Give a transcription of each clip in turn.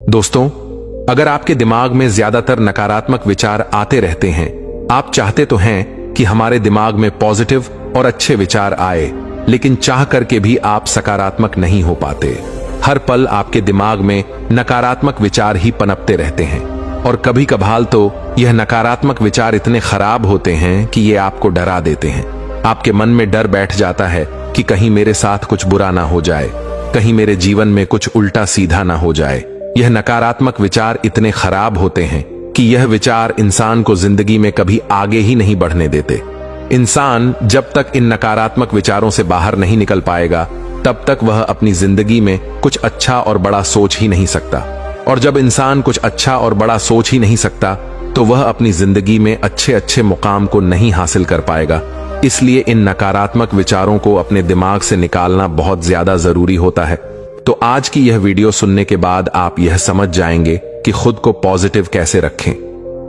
दोस्तों, अगर आपके दिमाग में ज्यादातर नकारात्मक विचार आते रहते हैं, आप चाहते तो हैं कि हमारे दिमाग में पॉजिटिव और अच्छे विचार आए, लेकिन चाह करके भी आप सकारात्मक नहीं हो पाते। हर पल आपके दिमाग में नकारात्मक विचार ही पनपते रहते हैं और कभी कभार तो यह नकारात्मक विचार इतने खराब होते हैं कि ये आपको डरा देते हैं। आपके मन में डर बैठ जाता है कि कहीं मेरे साथ कुछ बुरा ना हो जाए, कहीं मेरे जीवन में कुछ उल्टा सीधा ना हो जाए। यह नकारात्मक विचार इतने खराब होते हैं कि यह विचार इंसान को जिंदगी में कभी आगे ही नहीं बढ़ने देते। इंसान जब तक इन नकारात्मक विचारों से बाहर नहीं निकल पाएगा, तब तक वह अपनी जिंदगी में कुछ अच्छा और बड़ा सोच ही नहीं सकता। और जब इंसान कुछ अच्छा और बड़ा सोच ही नहीं सकता, तो वह अपनी जिंदगी में अच्छे अच्छे मुकाम को नहीं हासिल कर पाएगा। इसलिए इन नकारात्मक विचारों को अपने दिमाग से निकालना बहुत ज्यादा जरूरी होता है। तो आज की यह वीडियो सुनने के बाद आप यह समझ जाएंगे कि खुद को पॉजिटिव कैसे रखें,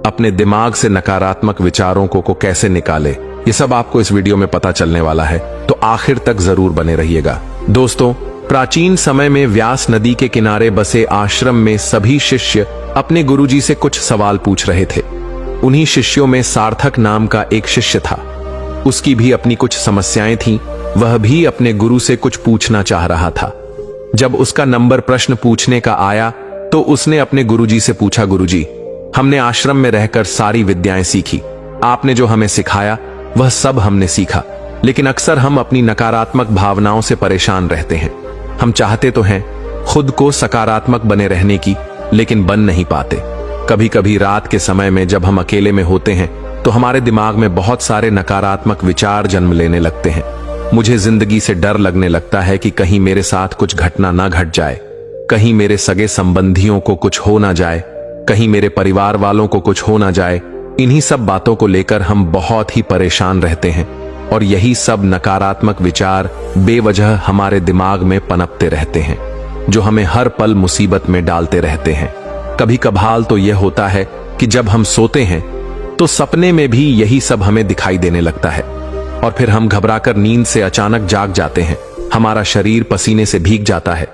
अपने दिमाग से नकारात्मक विचारों को कैसे निकालें। ये सब आपको इस वीडियो में पता चलने वाला है, तो आखिर तक जरूर बने रहिएगा। दोस्तों, प्राचीन समय में व्यास नदी के किनारे बसे आश्रम में सभी शिष्य अपने गुरुजी से कुछ सवाल पूछ रहे थे। उन्हीं शिष्यों में सार्थक नाम का एक शिष्य था। उसकी भी अपनी कुछ समस्याएं थीं। वह भी अपने गुरु से कुछ पूछना चाह रहा था। जब उसका नंबर प्रश्न पूछने का आया, तो उसने अपने गुरुजी से पूछा, गुरुजी, हमने आश्रम में रहकर सारी विद्याएं सीखी, आपने जो हमें सिखाया वह सब हमने सीखा, लेकिन अक्सर हम अपनी नकारात्मक भावनाओं से परेशान रहते हैं। हम चाहते तो हैं खुद को सकारात्मक बने रहने की, लेकिन बन नहीं पाते। कभी कभी रात के समय में जब हम अकेले में होते हैं, तो हमारे दिमाग में बहुत सारे नकारात्मक विचार जन्म लेने लगते हैं। मुझे जिंदगी से डर लगने लगता है कि कहीं मेरे साथ कुछ घटना ना घट जाए, कहीं मेरे सगे संबंधियों को कुछ हो ना जाए, कहीं मेरे परिवार वालों को कुछ हो ना जाए। इन्हीं सब बातों को लेकर हम बहुत ही परेशान रहते हैं और यही सब नकारात्मक विचार बेवजह हमारे दिमाग में पनपते रहते हैं, जो हमें हर पल मुसीबत में डालते रहते हैं। कभी कभार तो यह होता है कि जब हम सोते हैं तो सपने में भी यही सब हमें दिखाई देने लगता है और फिर हम घबराकर नींद से अचानक जाग जाते हैं। हमारा शरीर पसीने से भीग जाता है।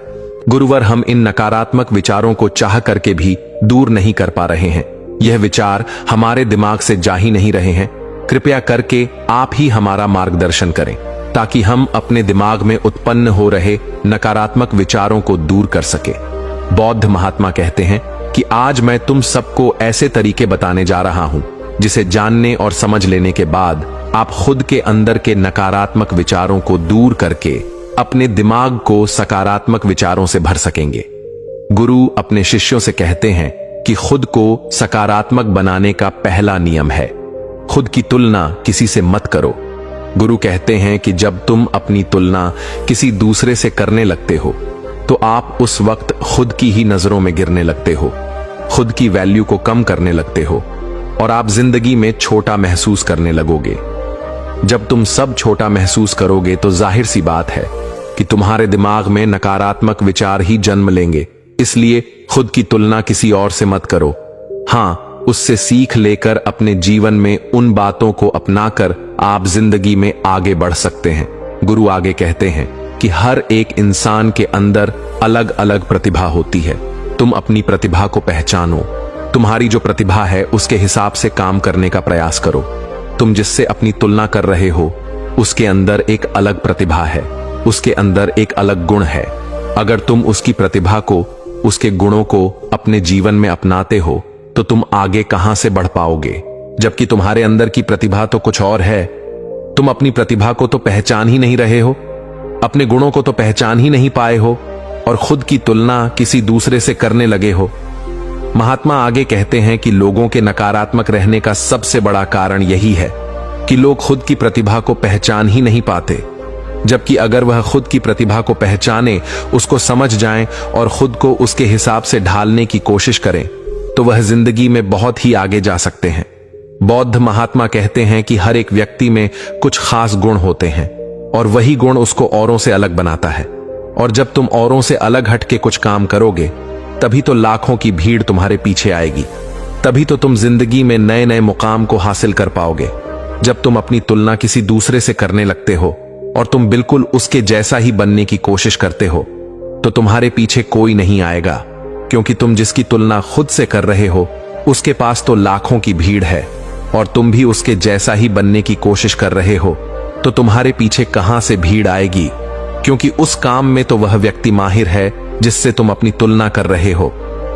गुरुवर, हम इन नकारात्मक विचारों को चाह करके भी दूर नहीं कर पा रहे हैं। यह विचार हमारे दिमाग से जा ही नहीं रहे हैं। कृपया करके आप ही हमारा मार्गदर्शन करें, ताकि हम अपने दिमाग में उत्पन्न हो रहे नकारात्मक विचारों को दूर कर सके। बौद्ध महात्मा कहते हैं कि आज मैं तुम सबको ऐसे तरीके बताने जा रहा हूं, जिसे जानने और समझ लेने के बाद आप खुद के अंदर के नकारात्मक विचारों को दूर करके अपने दिमाग को सकारात्मक विचारों से भर सकेंगे। गुरु अपने शिष्यों से कहते हैं कि खुद को सकारात्मक बनाने का पहला नियम है, खुद की तुलना किसी से मत करो। गुरु कहते हैं कि जब तुम अपनी तुलना किसी दूसरे से करने लगते हो, तो आप उस वक्त खुद की ही नजरों में गिरने लगते हो, खुद की वैल्यू को कम करने लगते हो और आप जिंदगी में छोटा महसूस करने लगोगे। जब तुम सब छोटा महसूस करोगे, तो जाहिर सी बात है कि तुम्हारे दिमाग में नकारात्मक विचार ही जन्म लेंगे। इसलिए खुद की तुलना किसी और से मत करो। हाँ, उससे सीख लेकर अपने जीवन में उन बातों को अपनाकर आप जिंदगी में आगे बढ़ सकते हैं। गुरु आगे कहते हैं कि हर एक इंसान के अंदर अलग अलग प्रतिभा होती है। तुम अपनी प्रतिभा को पहचानो। तुम्हारी जो प्रतिभा है उसके हिसाब से काम करने का प्रयास करो। तुम जिससे अपनी तुलना कर रहे हो, उसके अंदर एक अलग प्रतिभा है, उसके अंदर एक अलग गुण है। अगर तुम उसकी प्रतिभा को, उसके गुणों को अपने जीवन में अपनाते हो, तो तुम आगे कहां से बढ़ पाओगे, जबकि तुम्हारे अंदर की प्रतिभा तो कुछ और है। तुम अपनी प्रतिभा को तो पहचान ही नहीं रहे हो, अपने गुणों को तो पहचान ही नहीं पाए हो और खुद की तुलना किसी दूसरे से करने लगे हो। महात्मा आगे कहते हैं कि लोगों के नकारात्मक रहने का सबसे बड़ा कारण यही है कि लोग खुद की प्रतिभा को पहचान ही नहीं पाते, जबकि अगर वह खुद की प्रतिभा को पहचाने, उसको समझ जाएं और खुद को उसके हिसाब से ढालने की कोशिश करें, तो वह जिंदगी में बहुत ही आगे जा सकते हैं। बौद्ध महात्मा कहते हैं कि हर एक व्यक्ति में कुछ खास गुण होते हैं और वही गुण उसको औरों से अलग बनाता है। और जब तुम औरों से अलग हट के कुछ काम करोगे, तभी तो लाखों की भीड़ तुम्हारे पीछे आएगी। तभी तो तुम जिंदगी में नए नए मुकाम को हासिल कर पाओगे। जब तुम अपनी तुलना किसी दूसरे से करने लगते हो और तुम बिल्कुल उसके जैसा ही बनने की कोशिश करते हो, तो तुम्हारे पीछे कोई नहीं आएगा। क्योंकि तुम जिसकी तुलना खुद से कर रहे हो उसके पास तो लाखों की भीड़ है और तुम भी उसके जैसा ही बनने की कोशिश कर रहे हो, तो तुम्हारे पीछे कहां से भीड़ आएगी, क्योंकि उस काम में तो वह व्यक्ति माहिर है जिससे तुम अपनी तुलना कर रहे हो।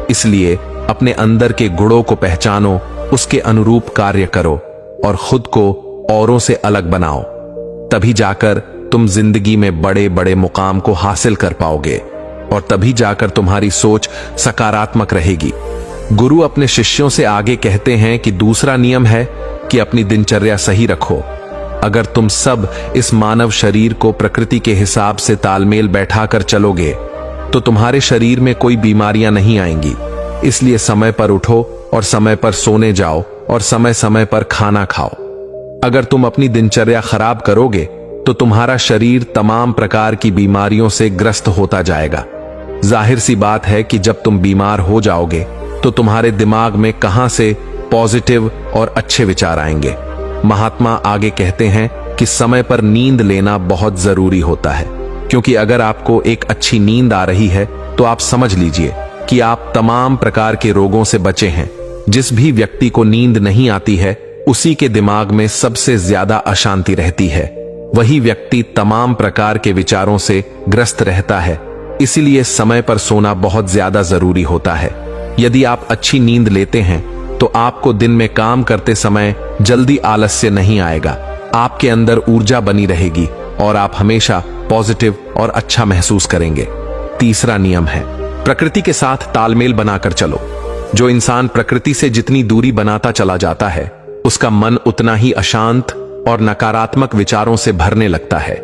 इसलिए अपने अंदर के गुणों को पहचानो, उसके अनुरूप कार्य करो और खुद को औरों से अलग बनाओ। तभी जाकर तुम जिंदगी में बड़े बड़े मुकाम को हासिल कर पाओगे और तभी जाकर तुम्हारी सोच सकारात्मक रहेगी। गुरु अपने शिष्यों से आगे कहते हैं कि दूसरा नियम है कि अपनी दिनचर्या सही रखो। अगर तुम सब इस मानव शरीर को प्रकृति के हिसाब से तालमेल बैठाकर चलोगे तो तुम्हारे शरीर में कोई बीमारियां नहीं आएंगी। इसलिए समय पर उठो और समय पर सोने जाओ और समय समय पर खाना खाओ। अगर तुम अपनी दिनचर्या खराब करोगे तो तुम्हारा शरीर तमाम प्रकार की बीमारियों से ग्रस्त होता जाएगा। जाहिर सी बात है कि जब तुम बीमार हो जाओगे तो तुम्हारे दिमाग में कहां से पॉजिटिव और अच्छे विचार आएंगे। महात्मा आगे कहते हैं कि समय पर नींद लेना बहुत जरूरी होता है, क्योंकि अगर आपको एक अच्छी नींद आ रही है तो आप समझ लीजिए कि आप तमाम प्रकार के रोगों से बचे हैं। जिस भी व्यक्ति को नींद नहीं आती है उसी के दिमाग में सबसे ज्यादा अशांति रहती है। वही व्यक्ति तमाम प्रकार के विचारों से ग्रस्त रहता है। इसीलिए समय पर सोना बहुत ज्यादा जरूरी होता है। यदि आप अच्छी नींद लेते हैं तो आपको दिन में काम करते समय जल्दी आलस्य नहीं आएगा। आपके अंदर ऊर्जा बनी रहेगी और आप हमेशा पॉजिटिव और अच्छा महसूस करेंगे। तीसरा नियम है प्रकृति के साथ तालमेल बनाकर चलो। जो इंसान प्रकृति से जितनी दूरी बनाता चला जाता है उसका मन उतना ही अशांत और नकारात्मक विचारों से भरने लगता है।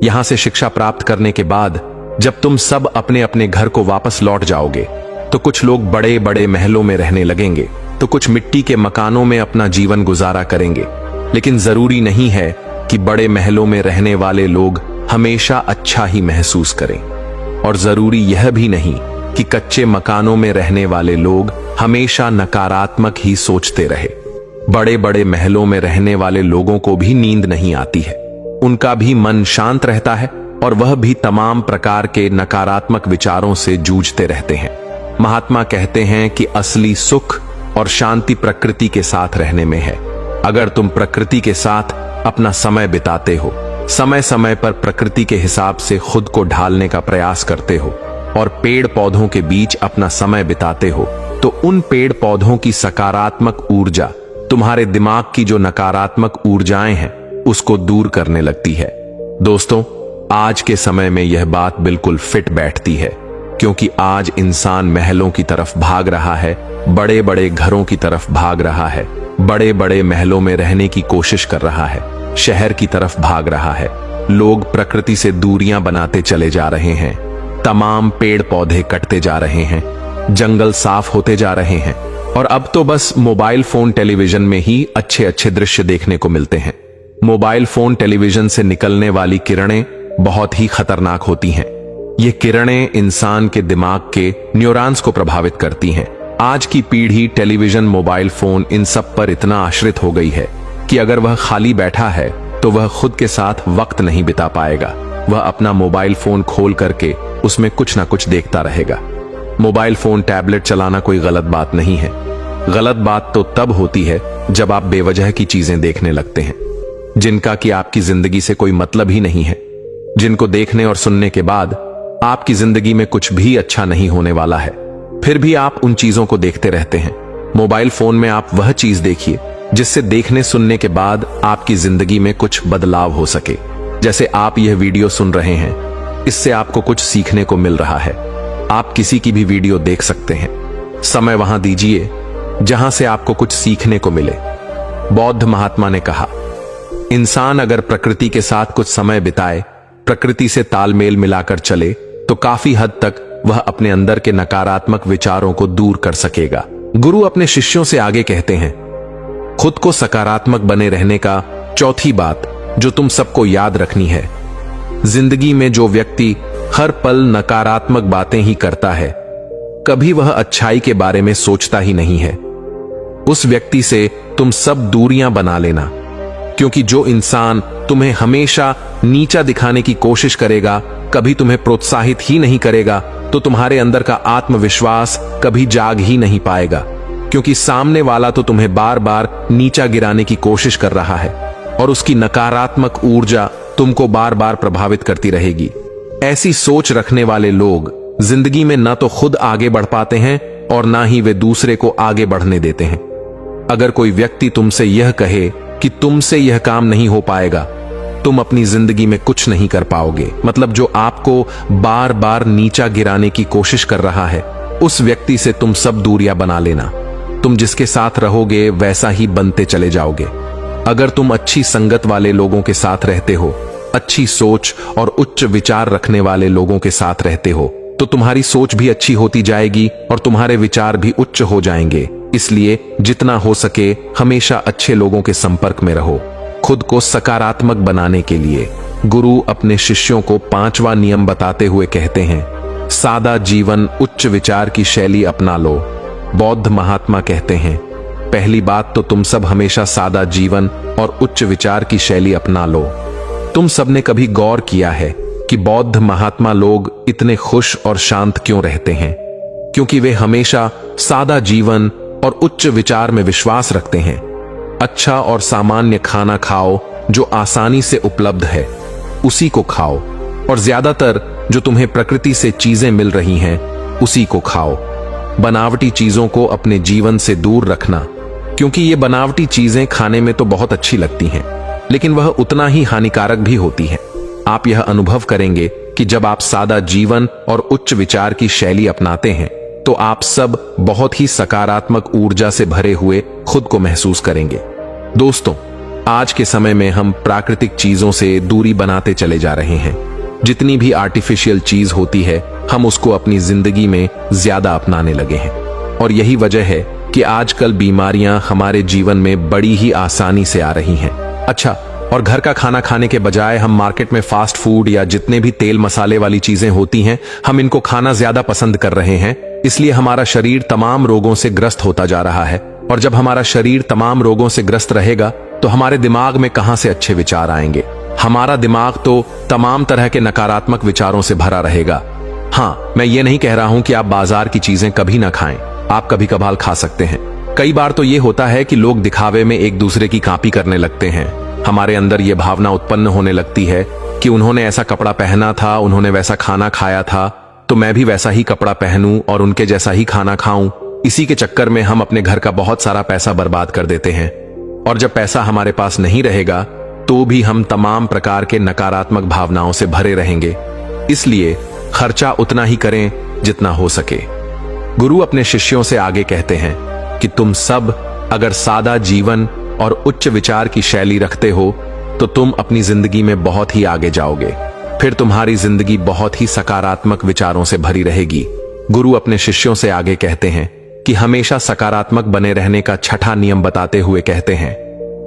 यहां से शिक्षा प्राप्त करने के बाद जब तुम सब अपने अपने घर को वापस लौट जाओगे तो कुछ लोग बड़े बड़े महलों में रहने लगेंगे, तो कुछ मिट्टी के मकानों में अपना जीवन गुजारा करेंगे। लेकिन जरूरी नहीं है कि बड़े महलों में रहने वाले लोग हमेशा अच्छा ही महसूस करें, और जरूरी यह भी नहीं कि कच्चे मकानों में रहने वाले लोग हमेशा नकारात्मक ही सोचते रहे। बड़े बड़े महलों में रहने वाले लोगों को भी नींद नहीं आती है, उनका भी मन शांत रहता है और वह भी तमाम प्रकार के नकारात्मक विचारों से जूझते रहते हैं। महात्मा कहते हैं कि असली सुख और शांति प्रकृति के साथ रहने में है। अगर तुम प्रकृति के साथ अपना समय बिताते हो, समय समय पर प्रकृति के हिसाब से खुद को ढालने का प्रयास करते हो और पेड़ पौधों के बीच अपना समय बिताते हो, तो उन पेड़ पौधों की सकारात्मक ऊर्जा तुम्हारे दिमाग की जो नकारात्मक ऊर्जाएं हैं उसको दूर करने लगती है। दोस्तों, आज के समय में यह बात बिल्कुल फिट बैठती है, क्योंकि आज इंसान महलों की तरफ भाग रहा है, बड़े बड़े घरों की तरफ भाग रहा है, बड़े बड़े महलों में रहने की कोशिश कर रहा है, शहर की तरफ भाग रहा है। लोग प्रकृति से दूरियां बनाते चले जा रहे हैं, तमाम पेड़ पौधे कटते जा रहे हैं, जंगल साफ होते जा रहे हैं और अब तो बस मोबाइल फोन टेलीविजन में ही अच्छे अच्छे दृश्य देखने को मिलते हैं। मोबाइल फोन टेलीविजन से निकलने वाली किरणें बहुत ही खतरनाक होती हैं। ये किरणें इंसान के दिमाग के न्यूरॉन्स को प्रभावित करती हैं। आज की पीढ़ी टेलीविजन, मोबाइल फोन इन सब पर इतना आश्रित हो गई है कि अगर वह खाली बैठा है तो वह खुद के साथ वक्त नहीं बिता पाएगा। वह अपना मोबाइल फोन खोल करके उसमें कुछ ना कुछ देखता रहेगा। मोबाइल फोन, टैबलेट चलाना कोई गलत बात नहीं है। गलत बात तो तब होती है जब आप बेवजह की चीजें देखने लगते हैं, जिनका कि आपकी जिंदगी से कोई मतलब ही नहीं है, जिनको देखने और सुनने के बाद आपकी जिंदगी में कुछ भी अच्छा नहीं होने वाला है, फिर भी आप उन चीजों को देखते रहते हैं। मोबाइल फोन में आप वह चीज देखिए जिससे देखने सुनने के बाद आपकी जिंदगी में कुछ बदलाव हो सके। जैसे आप यह वीडियो सुन रहे हैं, इससे आपको कुछ सीखने को मिल रहा है। आप किसी की भी वीडियो देख सकते हैं। समय वहां दीजिए जहां से आपको कुछ सीखने को मिले। बौद्ध महात्मा ने कहा, इंसान अगर प्रकृति के साथ कुछ समय बिताए, प्रकृति से तालमेल मिलाकर चले, तो काफी हद तक वह अपने अंदर के नकारात्मक विचारों को दूर कर सकेगा। गुरु अपने शिष्यों से आगे कहते हैं, खुद को सकारात्मक बने रहने का चौथी बात जो तुम सबको याद रखनी है, जिंदगी में जो व्यक्ति हर पल नकारात्मक बातें ही करता है, कभी वह अच्छाई के बारे में सोचता ही नहीं है। उस व्यक्ति से तुम सब दूरियां बना लेना, क्योंकि जो इंसान तुम्हें हमेशा नीचा दिखाने की कोशिश करेगा, कभी तुम्हें प्रोत्साहित ही नहीं करेगा, तो तुम्हारे अंदर का आत्मविश्वास कभी जाग ही नहीं पाएगा, क्योंकि सामने वाला तो तुम्हें बार बार नीचा गिराने की कोशिश कर रहा है और उसकी नकारात्मक ऊर्जा तुमको बार बार प्रभावित करती रहेगी। ऐसी सोच रखने वाले लोग जिंदगी में न तो खुद आगे बढ़ पाते हैं और ना ही वे दूसरे को आगे बढ़ने देते हैं। अगर कोई व्यक्ति तुमसे यह कहे कि तुमसे यह काम नहीं हो पाएगा, तुम अपनी जिंदगी में कुछ नहीं कर पाओगे, मतलब जो आपको बार बार नीचा गिराने की कोशिश कर रहा है, उस व्यक्ति से तुम सब दूरियां बना लेना। तुम जिसके साथ रहोगे वैसा ही बनते चले जाओगे। अगर तुम अच्छी संगत वाले लोगों के साथ रहते हो, अच्छी सोच और उच्च विचार रखने वाले लोगों के साथ रहते हो, तो तुम्हारी सोच भी अच्छी होती जाएगी और तुम्हारे विचार भी उच्च हो जाएंगे। इसलिए जितना हो सके हमेशा अच्छे लोगों के संपर्क में रहो। खुद को सकारात्मक बनाने के लिए गुरु अपने शिष्यों को 5वां नियम बताते हुए कहते हैं, सादा जीवन, उच्च विचार की शैली अपना लो। बौद्ध महात्मा कहते हैं, पहली बात तो तुम सब हमेशा सादा जीवन और उच्च विचार की शैली अपना लो। तुम सबने कभी गौर किया है कि बौद्ध महात्मा लोग इतने खुश और शांत क्यों रहते हैं? क्योंकि वे हमेशा सादा जीवन और उच्च विचार में विश्वास रखते हैं। अच्छा और सामान्य खाना खाओ, जो आसानी से उपलब्ध है उसी को खाओ, और ज्यादातर जो तुम्हें प्रकृति से चीजें मिल रही हैं उसी को खाओ। बनावटी चीजों को अपने जीवन से दूर रखना, क्योंकि ये बनावटी चीजें खाने में तो बहुत अच्छी लगती हैं, लेकिन वह उतना ही हानिकारक भी होती है। आप यह अनुभव करेंगे कि जब आप सादा जीवन और उच्च विचार की शैली अपनाते हैं तो आप सब बहुत ही सकारात्मक ऊर्जा से भरे हुए खुद को महसूस करेंगे। दोस्तों, आज के समय में हम प्राकृतिक चीजों से दूरी बनाते चले जा रहे हैं। जितनी भी आर्टिफिशियल चीज होती है, हम उसको अपनी जिंदगी में ज्यादा अपनाने लगे हैं, और यही वजह है कि आजकल बीमारियां हमारे जीवन में बड़ी ही आसानी से आ रही हैं। अच्छा, और घर का खाना खाने के बजाय हम मार्केट में फास्ट फूड या जितने भी तेल मसाले वाली चीजें होती हैं, हम इनको खाना ज्यादा पसंद कर रहे हैं। इसलिए हमारा शरीर तमाम रोगों से ग्रस्त होता जा रहा है, और जब हमारा शरीर तमाम रोगों से ग्रस्त रहेगा तो हमारे दिमाग में कहां से अच्छे विचार आएंगे? हमारा दिमाग तो तमाम तरह के नकारात्मक विचारों से भरा रहेगा। हाँ, मैं ये नहीं कह रहा हूं कि आप बाजार की चीजें कभी ना खाएं, आप कभी कभार खा सकते हैं। कई बार तो ये होता है कि लोग दिखावे में एक दूसरे की कॉपी करने लगते हैं। हमारे अंदर ये भावना उत्पन्न होने लगती है कि उन्होंने ऐसा कपड़ा पहना था, उन्होंने वैसा खाना खाया था, तो मैं भी वैसा ही कपड़ा पहनूं और उनके जैसा ही खाना खाऊं। इसी के चक्कर में हम अपने घर का बहुत सारा पैसा बर्बाद कर देते हैं, और जब पैसा हमारे पास नहीं रहेगा तो भी हम तमाम प्रकार के नकारात्मक भावनाओं से भरे रहेंगे। इसलिए खर्चा उतना ही करें जितना हो सके। गुरु अपने शिष्यों से आगे कहते हैं कि तुम सब अगर सादा जीवन और उच्च विचार की शैली रखते हो तो तुम अपनी जिंदगी में बहुत ही आगे जाओगे। फिर तुम्हारी जिंदगी बहुत ही सकारात्मक विचारों से भरी रहेगी। गुरु अपने शिष्यों से आगे कहते हैं कि हमेशा सकारात्मक बने रहने का 6ठा नियम बताते हुए कहते हैं,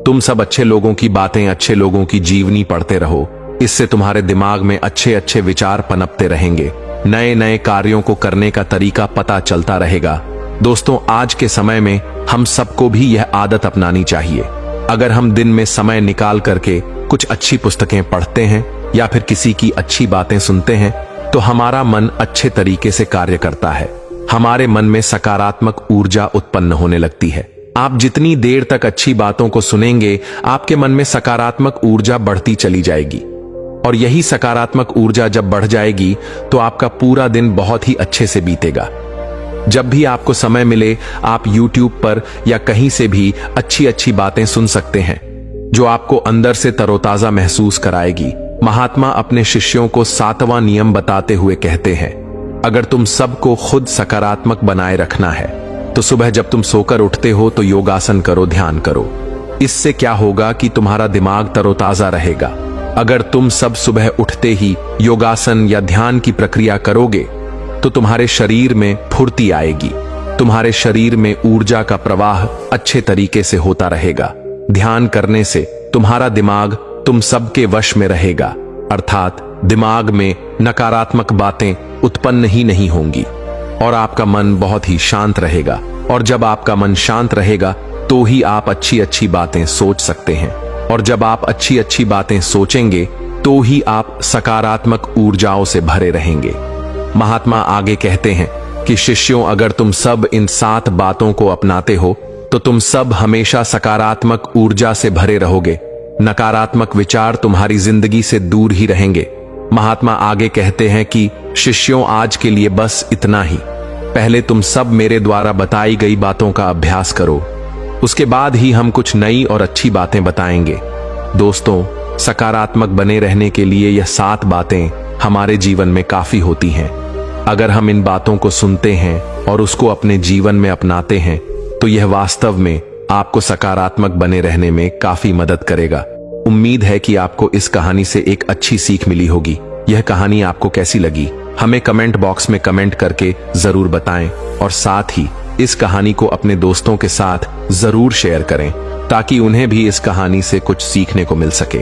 तुम सब अच्छे लोगों की बातें, अच्छे लोगों की जीवनी पढ़ते रहो। इससे तुम्हारे दिमाग में अच्छे अच्छे विचार पनपते रहेंगे, नए नए कार्यों को करने का तरीका पता चलता रहेगा। दोस्तों, आज के समय में हम सबको भी यह आदत अपनानी चाहिए। अगर हम दिन में समय निकाल करके कुछ अच्छी पुस्तकें पढ़ते हैं या फिर किसी की अच्छी बातें सुनते हैं तो हमारा मन अच्छे तरीके से कार्य करता है। हमारे मन में सकारात्मक ऊर्जा उत्पन्न होने लगती है। आप जितनी देर तक अच्छी बातों को सुनेंगे, आपके मन में सकारात्मक ऊर्जा बढ़ती चली जाएगी, और यही सकारात्मक ऊर्जा जब बढ़ जाएगी तो आपका पूरा दिन बहुत ही अच्छे से बीतेगा। जब भी आपको समय मिले, आप YouTube पर या कहीं से भी अच्छी अच्छी बातें सुन सकते हैं जो आपको अंदर से तरोताजा महसूस कराएगी। महात्मा अपने शिष्यों को 7वां नियम बताते हुए कहते हैं, अगर तुम सबको खुद सकारात्मक बनाए रखना है तो सुबह जब तुम सोकर उठते हो तो योगासन करो, ध्यान करो। इससे क्या होगा कि तुम्हारा दिमाग तरोताजा रहेगा। अगर तुम सब सुबह उठते ही योगासन या ध्यान की प्रक्रिया करोगे तो तुम्हारे शरीर में फुर्ती आएगी, तुम्हारे शरीर में ऊर्जा का प्रवाह अच्छे तरीके से होता रहेगा। ध्यान करने से तुम्हारा दिमाग तुम सबके वश में रहेगा, अर्थात दिमाग में नकारात्मक बातें उत्पन्न ही नहीं होंगी और आपका मन बहुत ही शांत रहेगा। और जब आपका मन शांत रहेगा तो ही आप अच्छी अच्छी बातें सोच सकते हैं। और जब आप अच्छी अच्छी बातें सोचेंगे तो ही आप सकारात्मक ऊर्जाओं से भरे रहेंगे। महात्मा आगे कहते हैं कि शिष्यों, अगर तुम सब इन 7 बातों को अपनाते हो तो तुम सब हमेशा सकारात्मक ऊर्जा से भरे रहोगे। नकारात्मक विचार तुम्हारी जिंदगी से दूर ही रहेंगे। महात्मा आगे कहते हैं कि शिष्यों, आज के लिए बस इतना ही। पहले तुम सब मेरे द्वारा बताई गई बातों का अभ्यास करो, उसके बाद ही हम कुछ नई और अच्छी बातें बताएंगे। दोस्तों, सकारात्मक बने रहने के लिए यह 7 बातें हमारे जीवन में काफी होती हैं। अगर हम इन बातों को सुनते हैं और उसको अपने जीवन में अपनाते हैं तो यह वास्तव में आपको सकारात्मक बने रहने में काफी मदद करेगा। उम्मीद है कि आपको इस कहानी से एक अच्छी सीख मिली होगी। यह कहानी आपको कैसी लगी हमें कमेंट बॉक्स में कमेंट करके जरूर बताएं और साथ ही इस कहानी को अपने दोस्तों के साथ जरूर शेयर करें ताकि उन्हें भी इस कहानी से कुछ सीखने को मिल सके।